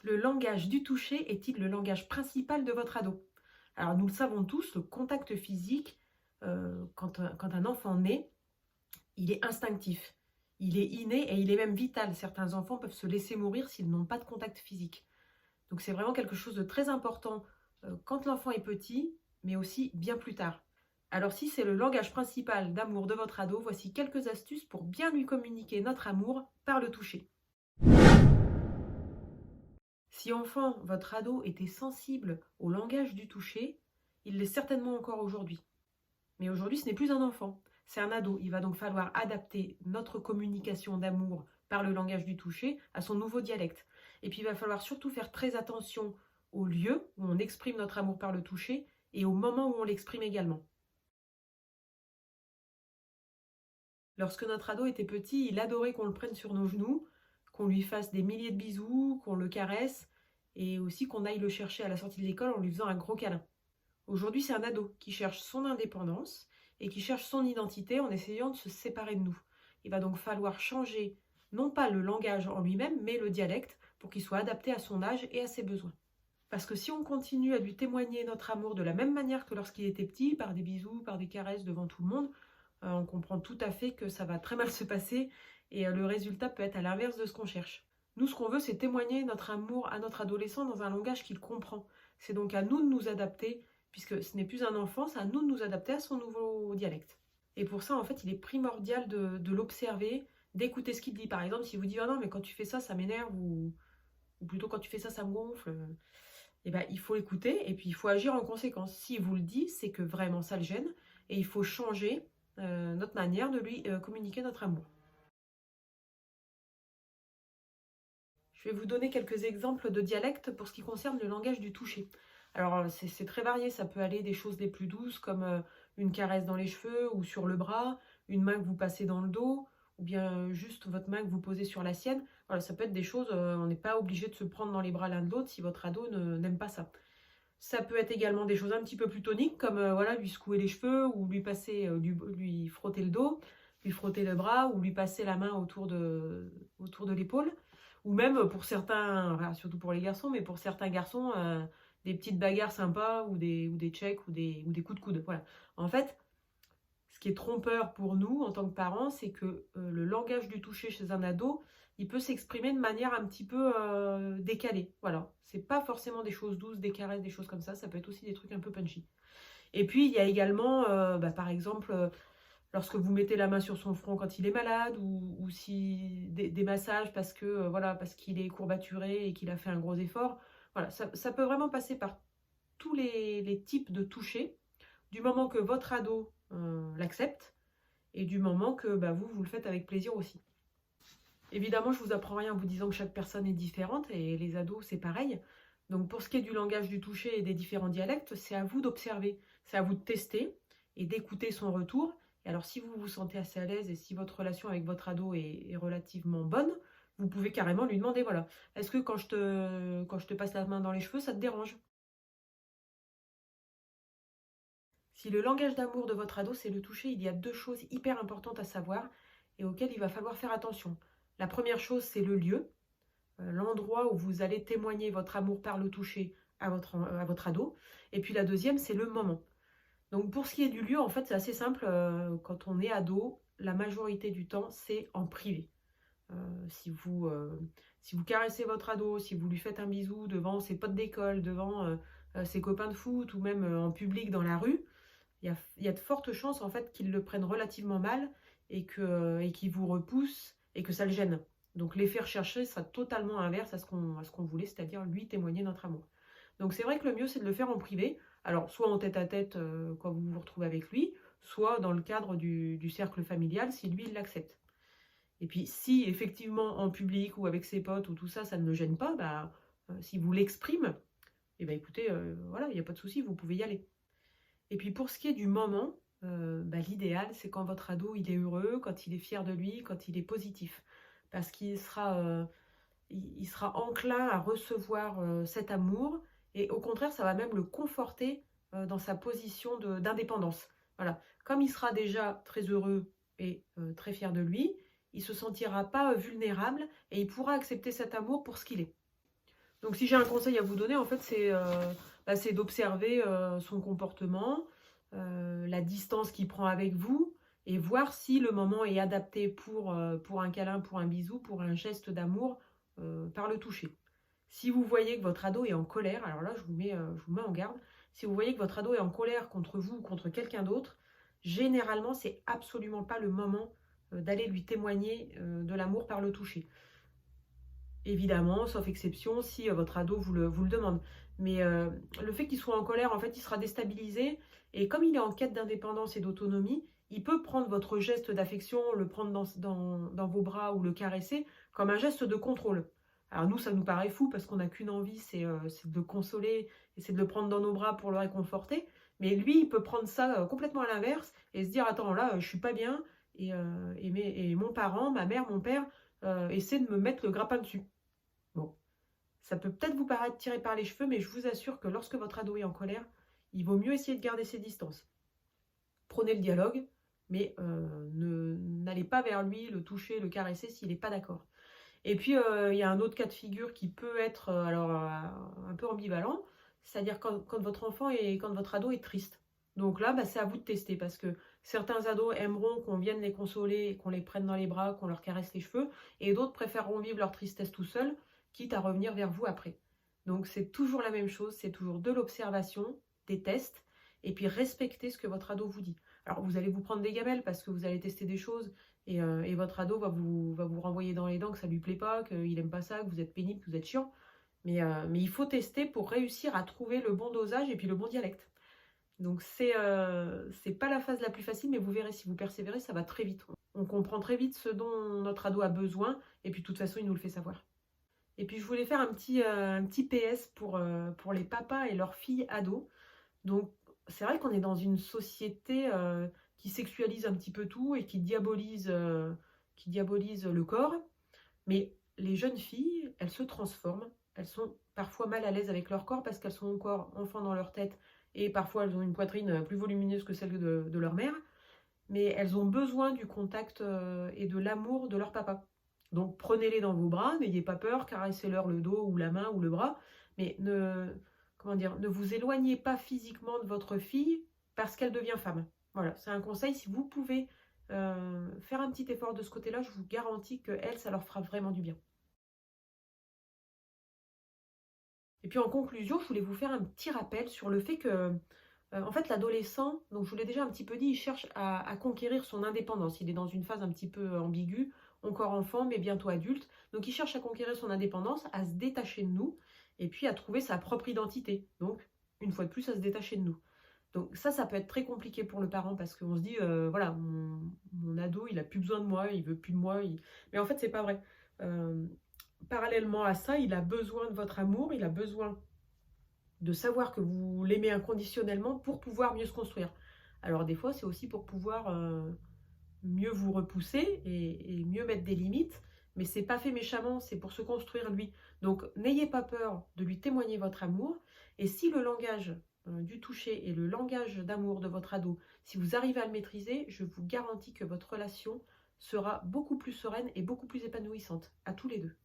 Le langage du toucher est-il le langage principal de votre ado? Alors nous le savons tous, le contact physique, quand un enfant naît, il est instinctif, il est inné et il est même vital. Certains enfants peuvent se laisser mourir s'ils n'ont pas de contact physique. Donc c'est vraiment quelque chose de très important quand l'enfant est petit, mais aussi bien plus tard. Alors si c'est le langage principal d'amour de votre ado, voici quelques astuces pour bien lui communiquer notre amour par le toucher. Si enfant, votre ado était sensible au langage du toucher, il l'est certainement encore aujourd'hui. Mais aujourd'hui, ce n'est plus un enfant, c'est un ado. Il va donc falloir adapter notre communication d'amour par le langage du toucher à son nouveau dialecte. Et puis, il va falloir surtout faire très attention au lieu où on exprime notre amour par le toucher et au moment où on l'exprime également. Lorsque notre ado était petit, il adorait qu'on le prenne sur nos genoux, qu'on lui fasse des milliers de bisous, qu'on le caresse et aussi qu'on aille le chercher à la sortie de l'école en lui faisant un gros câlin. Aujourd'hui, c'est un ado qui cherche son indépendance et qui cherche son identité en essayant de se séparer de nous. Il va donc falloir changer non pas le langage en lui-même, mais le dialecte pour qu'il soit adapté à son âge et à ses besoins. Parce que si on continue à lui témoigner notre amour de la même manière que lorsqu'il était petit, par des bisous, par des caresses devant tout le monde, on comprend tout à fait que ça va très mal se passer et le résultat peut être à l'inverse de ce qu'on cherche. Nous, ce qu'on veut, c'est témoigner notre amour à notre adolescent dans un langage qu'il comprend. C'est donc à nous de nous adapter, puisque ce n'est plus un enfant, c'est à nous de nous adapter à son nouveau dialecte. Et pour ça, en fait, il est primordial de l'observer, d'écouter ce qu'il dit. Par exemple, s'il vous dit « Ah non, mais quand tu fais ça, ça m'énerve » ou plutôt « Quand tu fais ça, ça me gonfle », eh ben, il faut l'écouter et puis il faut agir en conséquence. S'il vous le dit, c'est que vraiment ça le gêne et il faut changer notre manière de lui communiquer notre amour. Je vais vous donner quelques exemples de dialectes pour ce qui concerne le langage du toucher. Alors c'est très varié, ça peut aller des choses les plus douces comme une caresse dans les cheveux ou sur le bras, une main que vous passez dans le dos, ou bien juste votre main que vous posez sur la sienne. Voilà, ça peut être des choses, on n'est pas obligé de se prendre dans les bras l'un de l'autre si votre ado n'aime pas ça. Ça peut être également des choses un petit peu plus toniques, comme voilà, lui secouer les cheveux, ou lui passer, lui frotter le dos, lui frotter le bras, ou lui passer la main autour de l'épaule. Ou même pour certains, enfin, surtout pour les garçons, mais pour certains garçons, des petites bagarres sympas, ou des checks, ou des coups de coude. Voilà. En fait, ce qui est trompeur pour nous, en tant que parents, c'est que le langage du toucher chez un ado, il peut s'exprimer de manière un petit peu décalée. Voilà. C'est pas forcément des choses douces, des caresses, des choses comme ça peut être aussi des trucs un peu punchy. Et puis, il y a également, par exemple, lorsque vous mettez la main sur son front quand il est malade, ou si des massages parce que voilà, parce qu'il est courbaturé et qu'il a fait un gros effort. Voilà, ça peut vraiment passer par tous les types de toucher, du moment que votre ado l'accepte et du moment que vous le faites avec plaisir aussi. Évidemment, je ne vous apprends rien en vous disant que chaque personne est différente et les ados, c'est pareil. Donc pour ce qui est du langage du toucher et des différents dialectes, c'est à vous d'observer, c'est à vous de tester et d'écouter son retour. Et alors si vous vous sentez assez à l'aise et si votre relation avec votre ado est relativement bonne, vous pouvez carrément lui demander, voilà, est-ce que quand je te passe la main dans les cheveux, ça te dérange? Si le langage d'amour de votre ado, c'est le toucher, il y a deux choses hyper importantes à savoir et auxquelles il va falloir faire attention. La première chose, c'est le lieu, l'endroit où vous allez témoigner votre amour par le toucher à votre ado. Et puis la deuxième, c'est le moment. Donc pour ce qui est du lieu, en fait, c'est assez simple. Quand on est ado, la majorité du temps, c'est en privé. Si vous caressez votre ado, si vous lui faites un bisou devant ses potes d'école, devant ses copains de foot ou même en public dans la rue, il y a de fortes chances en fait qu'il le prenne relativement mal et qu'il vous repousse et que ça le gêne. Donc l'effet recherché sera totalement inverse à ce qu'on voulait, c'est-à-dire lui témoigner notre amour. Donc c'est vrai que le mieux c'est de le faire en privé, alors soit en tête à tête quand vous vous retrouvez avec lui, soit dans le cadre du cercle familial si lui il l'accepte. Et puis si effectivement en public ou avec ses potes ou tout ça, ça ne le gêne pas, si vous l'exprime, et écoutez, voilà, il n'y a pas de souci, vous pouvez y aller. Et puis pour ce qui est du moment, l'idéal, c'est quand votre ado il est heureux, quand il est fier de lui, quand il est positif. Parce il sera enclin à recevoir cet amour et au contraire, ça va même le conforter dans sa position d'indépendance. Voilà. Comme il sera déjà très heureux et très fier de lui, il ne se sentira pas vulnérable et il pourra accepter cet amour pour ce qu'il est. Donc si j'ai un conseil à vous donner, en fait, c'est d'observer son comportement, la distance qu'il prend avec vous et voir si le moment est adapté pour un câlin, pour un bisou, pour un geste d'amour par le toucher. Si vous voyez que votre ado est en colère, alors là, je vous mets en garde. Si vous voyez que votre ado est en colère contre vous ou contre quelqu'un d'autre, généralement, c'est absolument pas le moment d'aller lui témoigner de l'amour par le toucher. Évidemment, sauf exception, si votre ado vous le demande. Mais le fait qu'il soit en colère, en fait, il sera déstabilisé. Et comme il est en quête d'indépendance et d'autonomie, il peut prendre votre geste d'affection, le prendre dans vos bras ou le caresser comme un geste de contrôle. Alors nous, ça nous paraît fou parce qu'on n'a qu'une envie, c'est de le consoler et c'est de le prendre dans nos bras pour le réconforter. Mais lui, il peut prendre ça complètement à l'inverse et se dire, attends, là, je suis pas bien et mon parent, ma mère, mon père essaient de me mettre le grappin dessus. Bon, ça peut peut-être vous paraître tiré par les cheveux, mais je vous assure que lorsque votre ado est en colère, il vaut mieux essayer de garder ses distances. Prenez le dialogue, mais n'allez pas vers lui, le toucher, le caresser s'il n'est pas d'accord. Et puis, il y a un autre cas de figure qui peut être un peu ambivalent, c'est-à-dire quand votre ado est triste. Donc là, c'est à vous de tester parce que certains ados aimeront qu'on vienne les consoler, qu'on les prenne dans les bras, qu'on leur caresse les cheveux, et d'autres préféreront vivre leur tristesse tout seuls, quitte à revenir vers vous après. Donc c'est toujours la même chose, c'est toujours de l'observation, des tests, et puis respecter ce que votre ado vous dit. Alors vous allez vous prendre des gamelles parce que vous allez tester des choses, et votre ado va vous renvoyer dans les dents que ça lui plaît pas, qu'il aime pas ça, que vous êtes pénible, que vous êtes chiant. Mais il faut tester pour réussir à trouver le bon dosage et puis le bon dialecte. Donc c'est pas la phase la plus facile, mais vous verrez, si vous persévérez, ça va très vite. On comprend très vite ce dont notre ado a besoin, et puis de toute façon, il nous le fait savoir. Et puis je voulais faire un petit PS pour les papas et leurs filles ados. Donc c'est vrai qu'on est dans une société qui sexualise un petit peu tout et qui diabolise le corps. Mais les jeunes filles, elles se transforment. Elles sont parfois mal à l'aise avec leur corps parce qu'elles sont encore enfants dans leur tête et parfois elles ont une poitrine plus volumineuse que celle de leur mère. Mais elles ont besoin du contact et de l'amour de leur papa. Donc prenez-les dans vos bras, n'ayez pas peur, caressez-leur le dos ou la main ou le bras, mais ne vous éloignez pas physiquement de votre fille parce qu'elle devient femme. Voilà, c'est un conseil. Si vous pouvez faire un petit effort de ce côté-là, je vous garantis que elles, ça leur fera vraiment du bien. Et puis en conclusion, je voulais vous faire un petit rappel sur le fait que, en fait, l'adolescent, donc je vous l'ai déjà un petit peu dit, il cherche à conquérir son indépendance. Il est dans une phase un petit peu ambiguë, encore enfant, mais bientôt adulte. Donc il cherche à conquérir son indépendance, à se détacher de nous, et puis à trouver sa propre identité. Donc, une fois de plus, à se détacher de nous. Donc ça peut être très compliqué pour le parent parce qu'on se dit, voilà, mon ado, il a plus besoin de moi, il veut plus de moi. Mais en fait, c'est pas vrai. Euh, Parallèlement à ça, il a besoin de votre amour, il a besoin de savoir que vous l'aimez inconditionnellement pour pouvoir mieux se construire. Alors des fois, c'est aussi pour pouvoir mieux vous repousser et mieux mettre des limites, mais c'est pas fait méchamment, c'est pour se construire lui. Donc n'ayez pas peur de lui témoigner votre amour, et si le langage du toucher et le langage d'amour de votre ado, si vous arrivez à le maîtriser, je vous garantis que votre relation sera beaucoup plus sereine et beaucoup plus épanouissante, à tous les deux.